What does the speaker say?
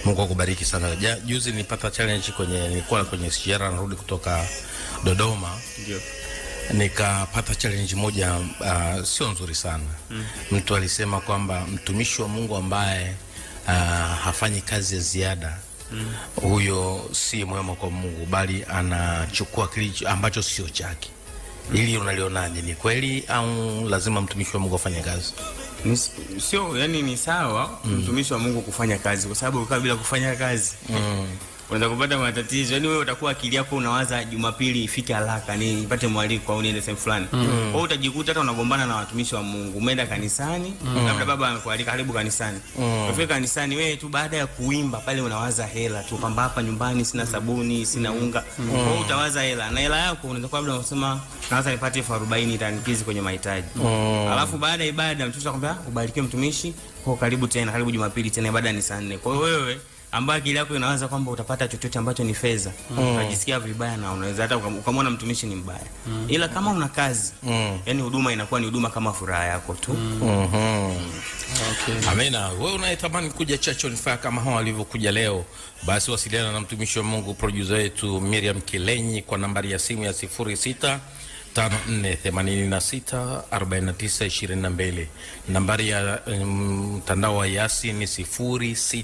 Mungu akubariki sana. Juzi nilipata challenge nilikuwa kwenye ziara narudi kutoka Dodoma. Ndio. Nikapata challenge moja sio nzuri sana. Mtu alisema kwamba mtumishi wa Mungu ambaye hafanyi kazi ya ziada, huyo si mwema kwa Mungu, bali anachukua kile ambacho sio chake. Ili unalionaje, ni kweli au lazima mtumishi wa Mungu afanye kazi? Sio, yani ni sawa mtumishi wa Mungu kufanya kazi, kwa sababu kama bila kufanya kazi unaweza kupata matatizo. Yani wewe utakuwa akili yako unawaza Jumapili ifike haraka ni nipate mwaliko au niende sehemu fulani. Wewe utajikuta hata unagombana na watumishi wa Mungu. Umeenda kanisani, labda baba amekualika karibu kanisani. Ukifika kanisani wewe tu baada ya kuimba pale unawaza hela tu, kwamba hapa nyumbani sina sabuni, sina unga. Wewe utawaza hela. Na hela yako unaweza kuwa labda unasema naanza nipate 40 itanikizi kwenye mahitaji. Alafu baada ya ibada mtumishi akwambia ubarikiwe mtumishi, kwa karibu tena, karibu Jumapili tena, ibada ni saa 4. Kwa hiyo wewe ambaye akili yako inawaza kwamba utapata chochote ambacho ni fedha, unajisikia vibaya na unaweza hata ukamwona mtumishi ni mbaya. Ila kama una kazi, yani huduma inakuwa ni huduma kama furaha yako tu. Okay. Amina. Wewe unayetamani kuja Church on Fire kama hao walivyokuja leo, basi wasiliana na mtumishi wa Mungu producer wetu Miriam Kilenyi kwa nambari ya simu ya 0654864922. Nambari ya mtandao wa Yasi ni 06